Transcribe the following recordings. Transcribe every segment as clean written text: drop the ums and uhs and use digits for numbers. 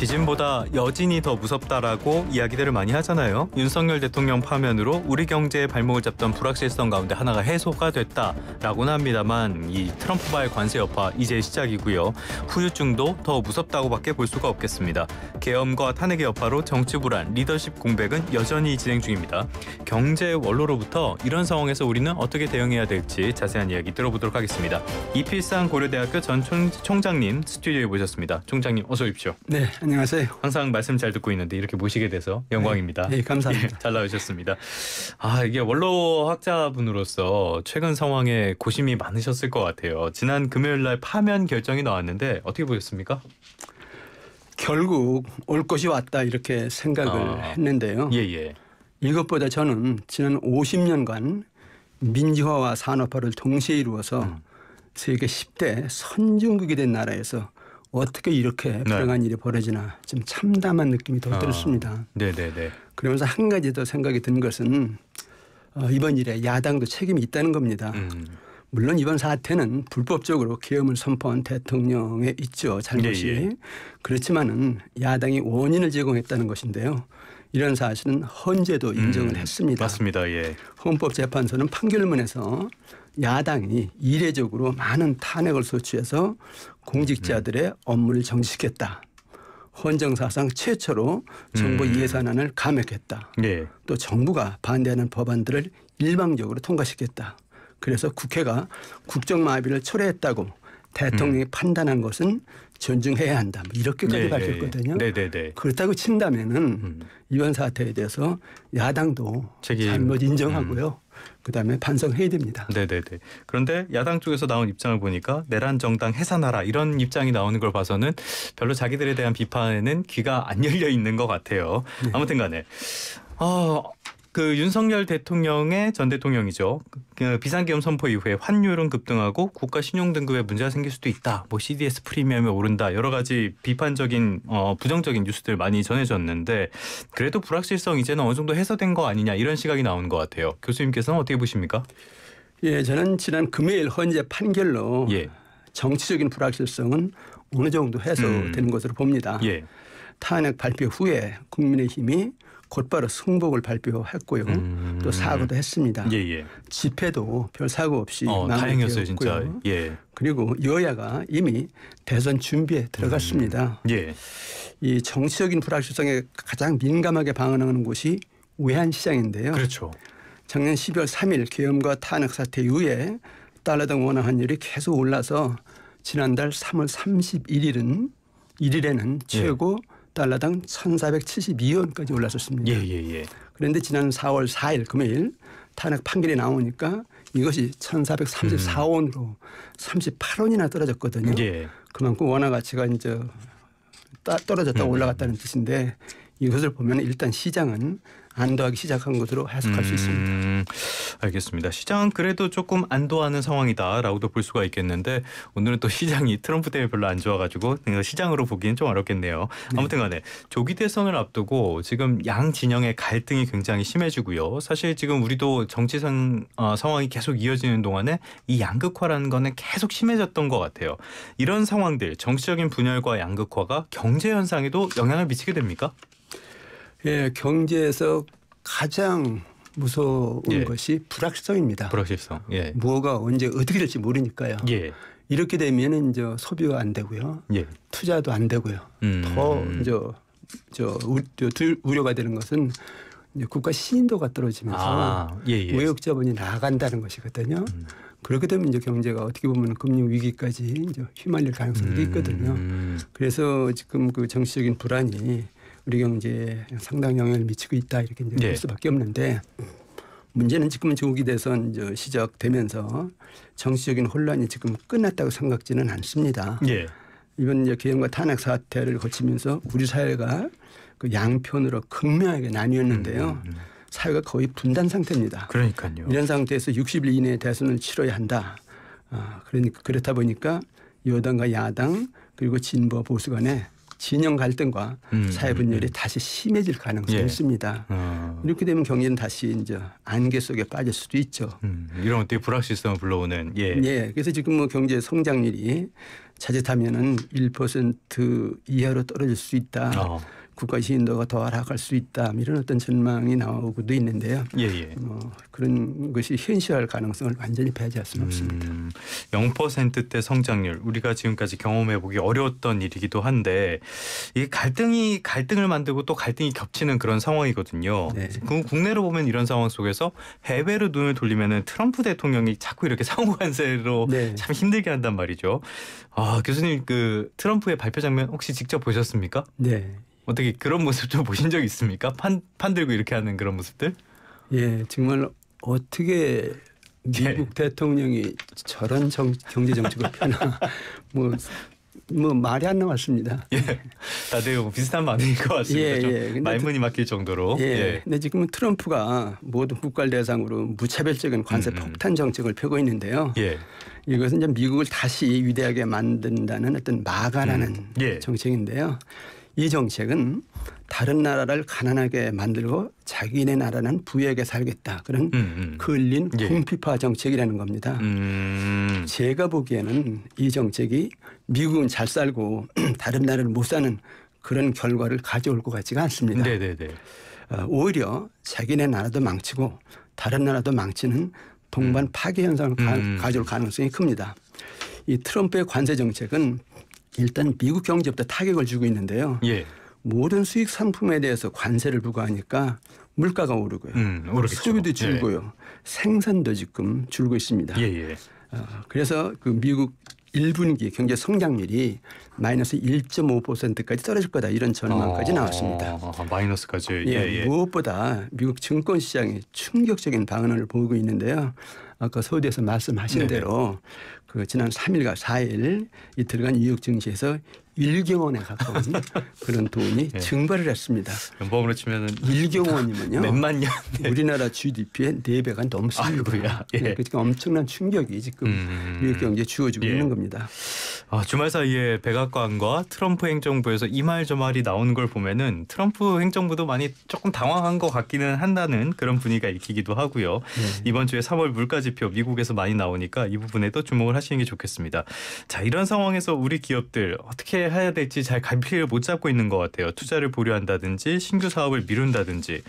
지진보다 여진이 더 무섭다라고 이야기들을 많이 하잖아요. 윤석열 대통령 파면으로 우리 경제의 발목을 잡던 불확실성 가운데 하나가 해소가 됐다라고는 합니다만 이 트럼프와의 관세 여파 이제 시작이고요. 후유증도 더 무섭다고밖에 볼 수가 없겠습니다. 계엄과 탄핵의 여파로 정치 불안, 리더십 공백은 여전히 진행 중입니다. 경제 원로로부터 이런 상황에서 우리는 어떻게 대응해야 될지 자세한 이야기 들어보도록 하겠습니다. 이필상 고려대학교 전 총장님 스튜디오에 모셨습니다. 총장님 어서 오십시오. 네, 안녕하세요. 항상 말씀 잘 듣고 있는데 이렇게 모시게 돼서 영광입니다. 네, 감사합니다. 예, 잘 나오셨습니다. 이게 원로 학자분으로서 최근 상황에 고심이 많으셨을 것 같아요. 지난 금요일 날 파면 결정이 나왔는데 어떻게 보셨습니까? 결국 올 것이 왔다 이렇게 생각을 했는데요. 예. 이것보다 저는 지난 50년간 민주화와 산업화를 동시에 이루어서 세계 10대 선진국이 된 나라에서 어떻게 이렇게 불행한 일이 벌어지나 좀 참담한 느낌이 더 들었습니다. 네네네. 그러면서 한 가지 더 생각이 든 것은 이번 일에 야당도 책임이 있다는 겁니다. 물론 이번 사태는 불법적으로 계엄을 선포한 대통령에 있죠. 잘못이. 예. 그렇지만은 야당이 원인을 제공했다는 것인데요. 이런 사실은 헌재도 인정을 했습니다. 맞습니다. 예. 헌법재판소는 판결문에서 야당이 이례적으로 많은 탄핵을 소추해서 공직자들의 업무를 정지시켰다. 헌정사상 최초로 정부 예산안을 감액했다. 예. 또 정부가 반대하는 법안들을 일방적으로 통과시켰다. 그래서 국회가 국정마비를 초래했다고 대통령이 판단한 것은 존중해야 한다. 이렇게까지 밝혔거든요. 네네네. 그렇다고 친다면은 이번 사태에 대해서 야당도 잘못 인정하고요. 그다음에 반성해야 됩니다. 네네네. 그런데 야당 쪽에서 나온 입장을 보니까 내란 정당 해산하라 이런 입장이 나오는 걸 봐서는 별로 자기들에 대한 비판에는 귀가 안 열려 있는 것 같아요. 네. 아무튼간에 그 윤석열 대통령의 전 대통령이죠. 그 비상계엄 선포 이후에 환율은 급등하고 국가 신용 등급에 문제가 생길 수도 있다. 뭐 CDS 프리미엄이 오른다. 여러 가지 비판적인 부정적인 뉴스들 많이 전해졌는데 그래도 불확실성 이제는 어느 정도 해소된 거 아니냐 이런 시각이 나오는 것 같아요. 교수님께서는 어떻게 보십니까? 예, 저는 지난 금요일 헌재 판결로 정치적인 불확실성은 어느 정도 해소되는 것으로 봅니다. 예. 탄핵 발표 후에 국민의힘이 곧바로 승복을 발표했고요. 또 사과도 했습니다. 집회도 별 사고 없이 다행이었어요, 진짜. 예. 그리고 여야가 이미 대선 준비에 들어갔습니다. 이 정치적인 불확실성에 가장 민감하게 반응하는 곳이 외환시장인데요. 그렇죠. 작년 12월 3일 계엄과 탄핵 사태 이후에 달러당 원화 환율이 계속 올라서 지난달 3월 31일에는 최고 달러당 1,472원까지 올랐었습니다. 그런데 지난 4월 4일 금요일 탄핵 판결이 나오니까 이것이 1,434원으로 38원이나 떨어졌거든요. 그만큼 원화 가치가 이제 떨어졌다 올라갔다는 뜻인데 이것을 보면 일단 시장은 안도하기 시작한 것으로 해석할 수 있습니다. 알겠습니다. 시장은 그래도 조금 안도하는 상황이다라고도 볼 수가 있겠는데 오늘은 또 시장이 트럼프 때문에 별로 안 좋아가지고 시장으로 보기엔 좀 어렵겠네요. 아무튼 간에 조기 대선을 앞두고 지금 양 진영의 갈등이 굉장히 심해지고요. 사실 지금 우리도 정치상 상황이 계속 이어지는 동안에 이 양극화라는 거는 계속 심해졌던 것 같아요. 이런 상황들 정치적인 분열과 양극화가 경제 현상에도 영향을 미치게 됩니까? 예, 경제에서 가장 무서운 것이 불확실성입니다. 불확실성. 뭐가 언제 어떻게 될지 모르니까요. 이렇게 되면 이제 소비가 안 되고요. 투자도 안 되고요. 더 우려가 되는 것은 이제 국가 신인도가 떨어지면서 외국 자본이 나간다는 것이거든요. 그렇게 되면 이제 경제가 어떻게 보면 금융 위기까지 이제 휘말릴 가능성도 있거든요. 그래서 지금 그 정치적인 불안이 우리 경제에 상당히 영향을 미치고 있다 이렇게 이제 볼 수밖에 없는데 문제는 지금 조기 대선 이제 시작되면서 정치적인 혼란이 지금 끝났다고 생각지는 않습니다. 이번 이제 계엄과 탄핵 사태를 거치면서 우리 사회가 그 양편으로 극명하게 나뉘었는데요. 사회가 거의 분단 상태입니다. 그러니까요. 이런 상태에서 60일 이내에 대선을 치러야 한다. 그러니까 그렇다 보니까 여당과 야당 그리고 진보 보수 간에 진영 갈등과 사회 분열이 다시 심해질 가능성이 있습니다. 이렇게 되면 경제는 다시 이제 안개 속에 빠질 수도 있죠. 이런 어떻게 불확실성을 불러오는. 그래서 지금 뭐 경제 성장률이 자칫하면은 1% 이하로 떨어질 수 있다. 국가 신인도가 더 하락할 수 있다. 이런 어떤 전망이 나오고도 있는데요. 그런 것이 현실화할 가능성을 완전히 배제할 수는 없습니다. 0%대 성장률, 우리가 지금까지 경험해보기 어려웠던 일이기도 한데 이 갈등을 만들고 또 갈등이 겹치는 그런 상황이거든요. 네. 국내로 보면 이런 상황 속에서 해외로 눈을 돌리면은 트럼프 대통령이 자꾸 이렇게 상호 관세로 네. 참 힘들게 한단 말이죠. 교수님 그 트럼프의 발표 장면 혹시 직접 보셨습니까? 네. 어떻게 그런 모습 좀 보신 적 있습니까? 판 들고 이렇게 하는 그런 모습들? 예, 정말 어떻게 미국 대통령이 저런 경제 정책을 펴나 뭐 말이 안 나왔습니다. 다들 비슷한 반응인 것 같습니다. 좀 말문이 막힐 정도로. 근데 지금은 트럼프가 모든 국가를 대상으로 무차별적인 관세 폭탄 정책을 펴고 있는데요. 이것은 이제 미국을 다시 위대하게 만든다는 어떤 마가라는 정책인데요. 이 정책은 다른 나라를 가난하게 만들고 자기네 나라는 부유하게 살겠다. 그런 걸린 궁핍화 정책이라는 겁니다. 제가 보기에는 이 정책이 미국은 잘 살고 다른 나라는 못 사는 그런 결과를 가져올 것 같지가 않습니다. 오히려 자기네 나라도 망치고 다른 나라도 망치는 동반 파괴 현상을 가져올 가능성이 큽니다. 이 트럼프의 관세 정책은 일단 미국 경제부터 타격을 주고 있는데요. 모든 수익 상품에 대해서 관세를 부과하니까 물가가 오르고요. 소비도 줄고요. 생산도 지금 줄고 있습니다. 그래서 그 미국 1분기 경제 성장률이 마이너스 1.5%까지 떨어질 거다 이런 전망까지 나왔습니다. 마이너스까지. 무엇보다 미국 증권 시장이 충격적인 반응을 보이고 있는데요. 아까 서두에서 말씀하신 대로 그 지난 3일과 4일 이틀간 뉴욕 증시에서 1조 원에 가까운 그런 돈이 증발을 했습니다. 연봉으로 치면은 1조 원이면요. 몇만 년. 우리나라 GDP의 4배가 넘습니다. 그러니까 엄청난 충격이 지금 미국 경제에 주어지고 있는 겁니다. 주말 사이에 백악관과 트럼프 행정부에서 이 말 저 말이 나오는 걸 보면은 트럼프 행정부도 많이 조금 당황한 것 같기는 한다는 그런 분위기가 읽히기도 하고요. 이번 주에 3월 물가지표 미국에서 많이 나오니까 이 부분에도 주목을 하시는 게 좋겠습니다. 자, 이런 상황에서 우리 기업들 어떻게 해야 될지 잘 갈피를 못 잡고 있는 것 같아요. 투자를 보류한다든지 신규 사업을 미룬다든지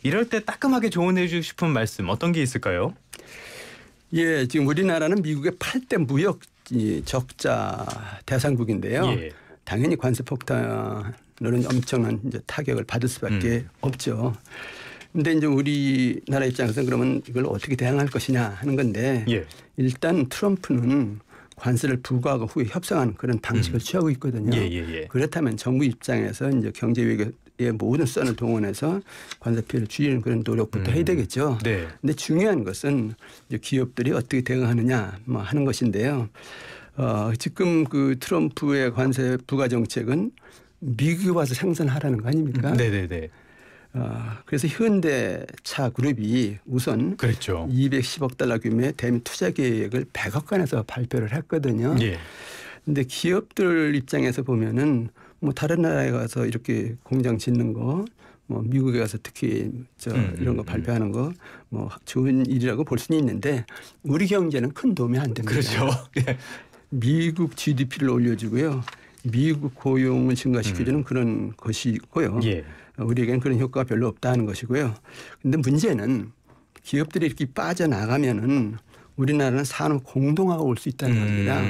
이럴 때 따끔하게 조언해 주고 싶은 말씀 어떤 게 있을까요? 지금 우리나라는 미국의 8대 무역 적자 대상국인데요. 당연히 관세 폭탄으로는 엄청난 이제 타격을 받을 수밖에 없죠. 그런데 이제 우리나라 입장에서는 그러면 이걸 어떻게 대응할 것이냐 하는 건데 일단 트럼프는 관세를 부과하고 후에 협상하는 그런 방식을 취하고 있거든요. 그렇다면 정부 입장에서 이제 경제 외교의 모든 수단을 동원해서 관세 피해를 줄이는 그런 노력부터 해야 되겠죠. 그런데 중요한 것은 이제 기업들이 어떻게 대응하느냐 뭐 하는 것인데요. 지금 그 트럼프의 관세 부과 정책은 미국에 와서 생산하라는 거 아닙니까? 그래서 현대차 그룹이 우선 210억 달러 규모의 대미 투자 계획을 백악관에서 발표를 했거든요. 그런데 기업들 입장에서 보면은 뭐 다른 나라에 가서 이렇게 공장 짓는 거, 뭐 미국에 가서 특히 이런 거 발표하는 거 뭐 좋은 일이라고 볼 수는 있는데 우리 경제는 큰 도움이 안 됩니다. 미국 GDP를 올려주고요. 미국 고용을 증가시켜주는 그런 것이고요. 우리에게는 그런 효과가 별로 없다는 것이고요. 그런데 문제는 기업들이 이렇게 빠져나가면은 우리나라는 산업 공동화가 올 수 있다는 겁니다.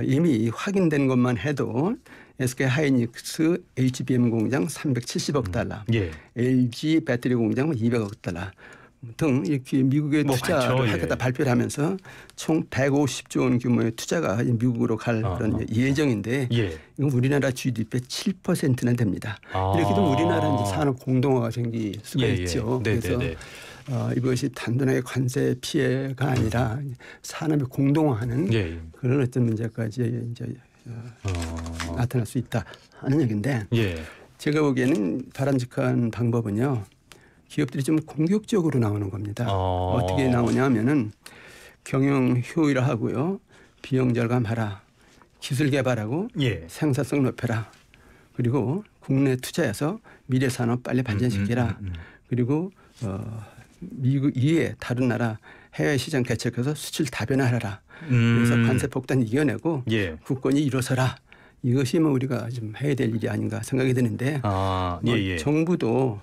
이미 확인된 것만 해도 SK 하이닉스 HBM 공장 370억 달러, LG 배터리 공장 200억 달러 등 이렇게 미국에 투자를 하겠다 발표를 하면서 총 150조 원 규모의 투자가 미국으로 갈 그런 예정인데 이건 우리나라 GDP의 7%나 됩니다. 이렇게 되면 우리나라 이제 산업 공동화가 생길 수가 있죠. 그래서 이것이 단순하게 관세 피해가 아니라 산업이 공동화하는 그런 어떤 문제까지 이제 나타날 수 있다 하는 얘기인데 제가 보기에는 바람직한 방법은요. 기업들이 좀 공격적으로 나오는 겁니다. 어떻게 나오냐 하면은 경영 효율화하고요. 비용 절감하라. 기술 개발하고 생산성 높여라. 그리고 국내 투자해서 미래 산업 빨리 발전시키라. 그리고 미국 이외에 다른 나라 해외 시장 개척해서 수출 다변화하라. 그래서 관세 폭탄 이겨내고 예. 국권이 일어서라. 이것이 뭐 우리가 좀 해야 될 일이 아닌가 생각이 드는데 정부도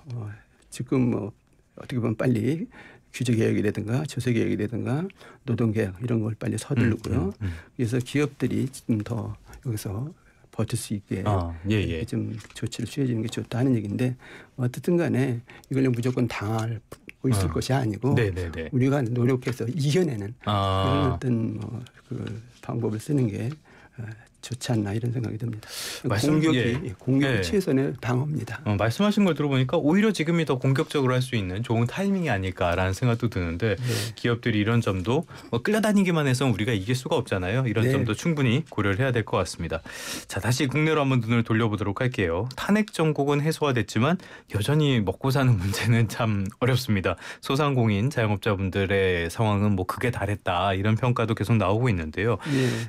지금 뭐 어떻게 보면 빨리 규제개혁이라든가 조세개혁이라든가 노동개혁 이런 걸 빨리 서두르고요. 그래서 기업들이 좀 더 여기서 버틸 수 있게 좀 조치를 취해주는 게 좋다 하는 얘기인데 어쨌든 간에 이걸 무조건 당하고 있을 것이 아니고 우리가 노력해서 이겨내는 그런 어떤 그 방법을 쓰는 게 좋지 않나 이런 생각이 듭니다. 공격이 최선의 방어입니다. 말씀하신 걸 들어보니까 오히려 지금이 더 공격적으로 할 수 있는 좋은 타이밍이 아닐까라는 생각도 드는데 기업들이 이런 점도 끌려다니기만 해서 우리가 이길 수가 없잖아요. 이런 점도 충분히 고려를 해야 될 것 같습니다. 자, 다시 국내로 한번 눈을 돌려보도록 할게요. 탄핵 정국은 해소화됐지만 여전히 먹고 사는 문제는 참 어렵습니다. 소상공인 자영업자분들의 상황은 뭐 극에 달했다 이런 평가도 계속 나오고 있는데요.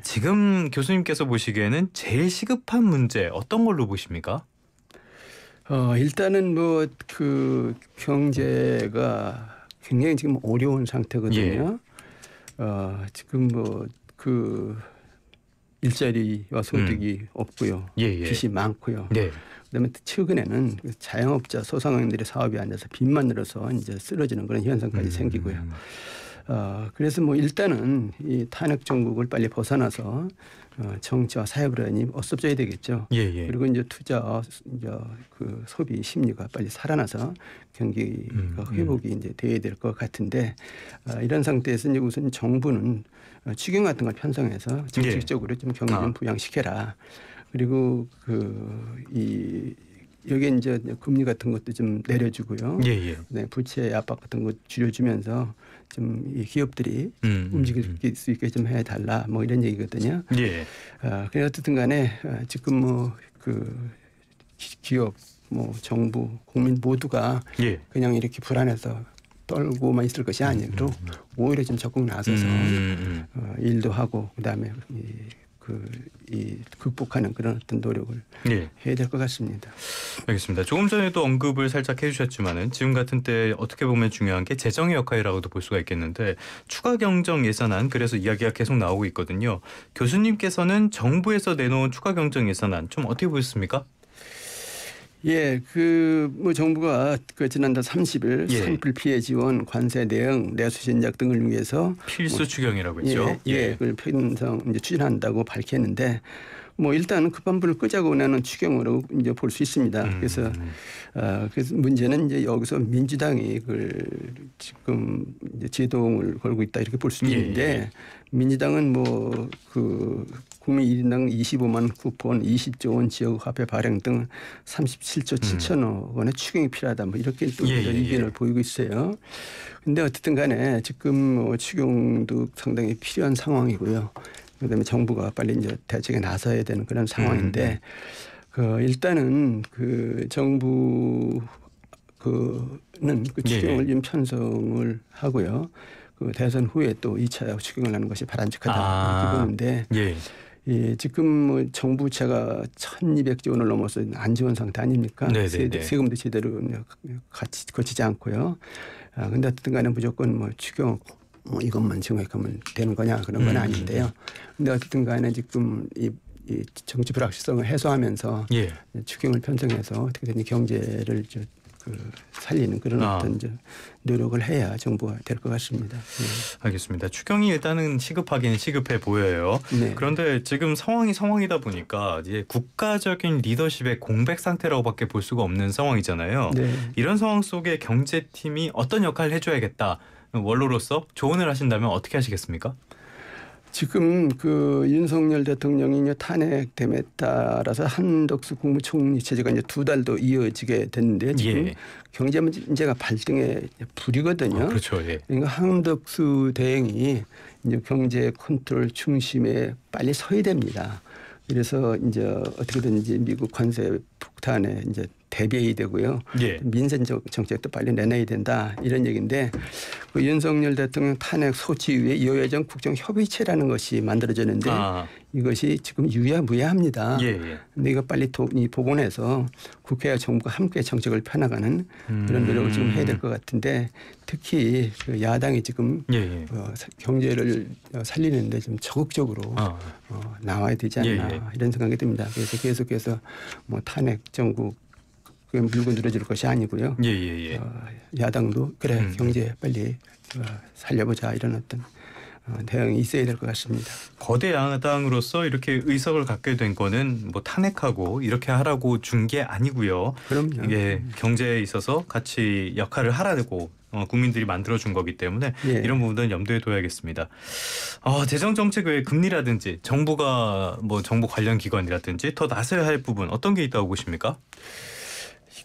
지금 교수님께서 보시기에는 제일 시급한 문제 어떤 걸로 보십니까? 일단은 뭐 그 경제가 굉장히 지금 어려운 상태거든요. 지금 뭐 그 일자리와 소득이 없고요. 빚이 많고요. 그다음에 최근에는 자영업자 소상공인들의 사업이 앉아서 빚만 늘어서 이제 쓰러지는 그런 현상까지 생기고요. 그래서 뭐 일단은 이 탄핵 정국을 빨리 벗어나서 정치와 사회 불안이 없어져야 되겠죠. 그리고 이제 투자, 이제 그 소비 심리가 빨리 살아나서 경기가 회복이 이제 돼야 될 것 같은데 이런 상태에서 이제 우선 정부는 추경 같은 걸 편성해서 정책적으로 좀 경기 좀 부양시켜라. 그리고 여기 이제 금리 같은 것도 좀 내려주고요. 부채 압박 같은 거 줄여주면서 좀 이 기업들이 움직일 수 있게 좀 해달라. 뭐 이런 얘기거든요. 그래 어쨌든 간에 지금 뭐 그 기업, 뭐 정부, 국민 모두가 그냥 이렇게 불안해서 떨고만 있을 것이 아니고 오히려 좀 적극 나서서 일도 하고 그다음에 극복하는 그런 어떤 노력을 해야 될 것 같습니다. 알겠습니다. 조금 전에도 언급을 살짝 해주셨지만은 지금 같은 때 어떻게 보면 중요한 게 재정의 역할이라고도 볼 수가 있겠는데 추가 경정 예산안 그래서 이야기가 계속 나오고 있거든요. 교수님께서는 정부에서 내놓은 추가 경정 예산안 좀 어떻게 보셨습니까? 뭐 정부가 그 지난달 30일 산불 피해 지원, 관세 대응, 내수 진작 등을 위해서 필수 추경이라고 했죠. 그걸 편성 이제 추진한다고 밝혔는데 뭐 일단 급한 불을 끄자고 내는 추경으로 이제 볼 수 있습니다. 그래서 문제는 이제 여기서 민주당이 그걸 지금 이제 제동을 걸고 있다 이렇게 볼 수 있는데 민주당은 뭐 그 국민 1인당 25만 쿠폰, 20조 원 지역 화폐 발행 등 37조 7천억 원의 추경이 필요하다. 뭐 이렇게 또 의견을 보이고 있어요. 그런데 어쨌든 간에 지금 뭐 추경도 상당히 필요한 상황이고요. 그다음에 정부가 빨리 이제 대책에 나서야 되는 그런 상황인데 일단은 그 정부는 그 추경을 좀 편성을 하고요. 그 대선 후에 또 2차 추경을 하는 것이 바람직하다 이렇게 보는데 지금 뭐 정부채가 1,200조 원을 넘어서 안 좋은 상태 아닙니까? 세금도 제대로 같이 거치지 않고요. 근데 어쨌든 간에 무조건 뭐 추경 이것만 정액하면 되는 거냐 그런 건 아닌데요. 근데 어쨌든 간에 지금 이 정치 불확실성을 해소하면서 추경을 편성해서 어떻게든 경제를 살리는 그런 어떤 노력을 해야 정부가 될 것 같습니다. 알겠습니다. 추경이 일단은 시급하기는 시급해 보여요. 그런데 지금 상황이 상황이다 보니까 이제 국가적인 리더십의 공백 상태라고밖에 볼 수가 없는 상황이잖아요. 이런 상황 속에 경제팀이 어떤 역할을 해줘야겠다. 원로로서 조언을 하신다면 어떻게 하시겠습니까? 지금 그 윤석열 대통령이 탄핵됨에 따라서 한덕수 국무총리 체제가 이제 2달도 이어지게 됐는데 지금 경제 문제가 발등에 불이거든요. 그렇죠. 그러니까 한덕수 대행이 이제 경제 컨트롤 중심에 빨리 서야 됩니다. 그래서 이제 어떻게든지 미국 관세 폭탄에 이제 대비해야 되고요. 예. 민생 정책도 빨리 내놔야 된다 이런 얘기인데 그 윤석열 대통령 탄핵 소치 이후에 여야정 국정협의체라는 것이 만들어졌는데 이것이 지금 유야무야합니다. 그런데 이거 빨리 복원해서 국회와 정부가 함께 정책을 펴나가는 그런 노력을 지금 해야 될 것 같은데 특히 그 야당이 지금 경제를 살리는데 좀 적극적으로 나와야 되지 않나 이런 생각이 듭니다. 그래서 계속해서 뭐 탄핵 정국 물고 늘어질 것이 아니고요. 야당도 그래 경제 빨리 살려보자 이런 어떤 대응이 있어야 될 것 같습니다. 거대 야당으로서 이렇게 의석을 갖게 된 거는 뭐 탄핵하고 이렇게 하라고 준 게 아니고요. 그럼요. 이게 경제에 있어서 같이 역할을 하라고 국민들이 만들어준 거기 때문에 이런 부분은 염두에 둬야겠습니다. 재정 정책 외에 금리라든지 정부가 뭐 정부 관련 기관이라든지 더 나서야 할 부분 어떤 게 있다고 보십니까?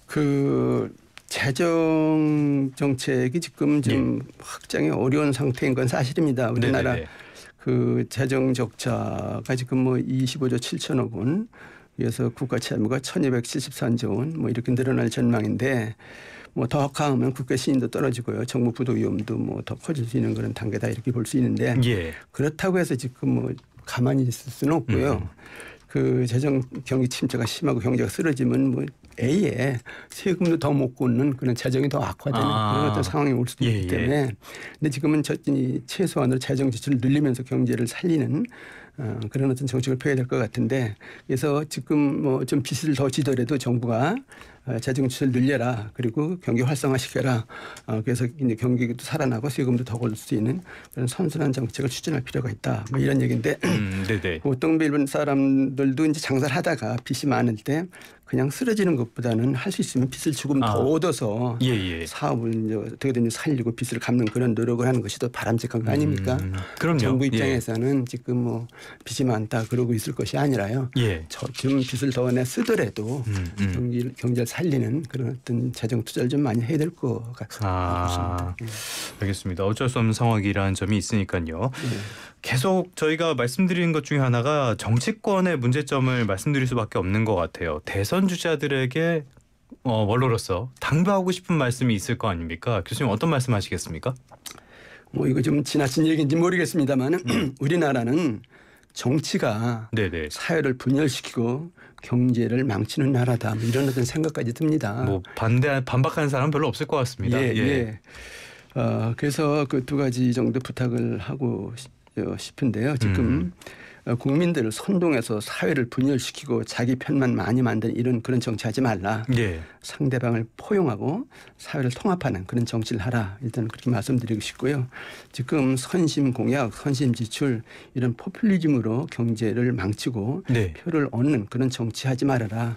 그 재정 정책이 지금 좀 확장이 어려운 상태인 건 사실입니다. 우리나라 그 재정 적자가 지금 뭐 25조 7천억 원, 그래서 국가 채무가 1,273조 원 뭐 이렇게 늘어날 전망인데 뭐 더 강하면 국가 신인도 떨어지고요. 정부 부도 위험도 뭐 더 커질 수 있는 그런 단계다 이렇게 볼 수 있는데 그렇다고 해서 지금 뭐 가만히 있을 수는 없고요. 그 재정 경기 침체가 심하고 경제가 쓰러지면 뭐 A에 세금도 더 못 걷는 그런 재정이 더 악화되는 그런 어떤 상황이 올 수도 있기 때문에 근데 지금은 최소한으로 재정 지출을 늘리면서 경제를 살리는 그런 어떤 정책을 펴야 될 것 같은데 그래서 지금 뭐 좀 빚을 더 지더라도 정부가 재정 지출을 늘려라 그리고 경기 활성화시켜라 그래서 이제 경기도 살아나고 세금도 더 걸 수 있는 그런 선순환 정책을 추진할 필요가 있다 뭐 이런 얘기인데 보통 일본 사람들도 이제 장사를 하다가 빚이 많을 때 그냥 쓰러지는 것보다는 할 수 있으면 빚을 조금 더 얻어서 사업을 이제 어떻게든 살리고 빚을 갚는 그런 노력을 하는 것이 더 바람직한 거 아닙니까? 그럼요. 정부 입장에서는 지금 뭐 빚이 많다 그러고 있을 것이 아니라요. 좀 빚을 더 쓰더라도 경제를 살리는 그런 어떤 재정 투자를 좀 많이 해야 될 것 같습니다. 알겠습니다. 어쩔 수 없는 상황이라는 점이 있으니까요. 계속 저희가 말씀드리는 것 중에 하나가 정치권의 문제점을 말씀드릴 수밖에 없는 것 같아요. 대선 주자들에게 원로로서 당부하고 싶은 말씀이 있을 거 아닙니까? 교수님 어떤 말씀 하시겠습니까? 뭐 이거 좀 지나친 얘기인지 모르겠습니다만 우리나라는 정치가 사회를 분열시키고 경제를 망치는 나라다 뭐 이런 어떤 생각까지 듭니다. 뭐 반박하는 사람은 별로 없을 것 같습니다. 그래서 그 두 가지 정도 부탁을 하고 싶은데요. 지금 국민들을 선동해서 사회를 분열시키고 자기 편만 많이 만드는 이런 그런 정치하지 말라. 상대방을 포용하고 사회를 통합하는 그런 정치를 하라. 일단 그렇게 말씀드리고 싶고요. 지금 선심 공약, 선심 지출 이런 포퓰리즘으로 경제를 망치고 표를 얻는 그런 정치하지 말아라.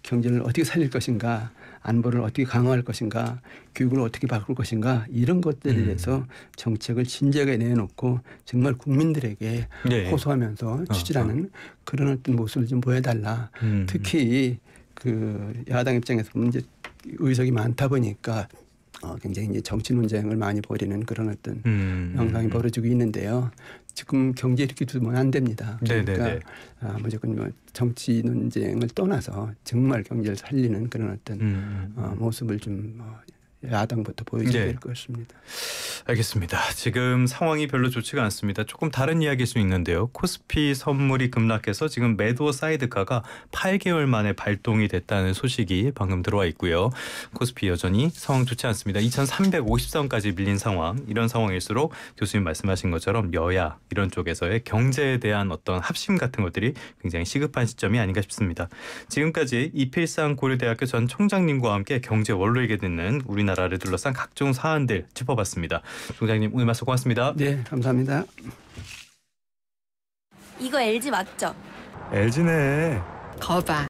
경제를 어떻게 살릴 것인가. 안보를 어떻게 강화할 것인가, 교육을 어떻게 바꿀 것인가 이런 것들에 대해서 정책을 진지하게 내놓고 정말 국민들에게 호소하면서 추진하는 그런 어떤 모습을 좀 보여달라. 특히 그 야당 입장에서 보면 이제 의석이 많다 보니까 굉장히 이제 정치 논쟁을 많이 벌이는 그런 어떤 양상이 벌어지고 있는데요. 지금 경제 이렇게 두면 안 됩니다. 그러니까 무조건 뭐 정치 논쟁을 떠나서 정말 경제를 살리는 그런 어떤 모습을 좀 야당부터 보여줘야 될 것입니다. 알겠습니다. 지금 상황이 별로 좋지가 않습니다. 조금 다른 이야기일 수 있는데요. 코스피 선물이 급락해서 지금 매도 사이드카가 8개월 만에 발동이 됐다는 소식이 방금 들어와 있고요. 코스피 여전히 상황 좋지 않습니다. 2350선까지 밀린 상황. 이런 상황일수록 교수님 말씀하신 것처럼 여야 이런 쪽에서의 경제에 대한 어떤 합심 같은 것들이 굉장히 시급한 시점이 아닌가 싶습니다. 지금까지 이필상 고려대학교 전 총장님과 함께 경제 원로에게 듣는 우리나라를 둘러싼 각종 사안들 짚어봤습니다. 총장님 오늘 말씀 고맙습니다. 네, 감사합니다. 이거 LG 맞죠? LG네. 거봐.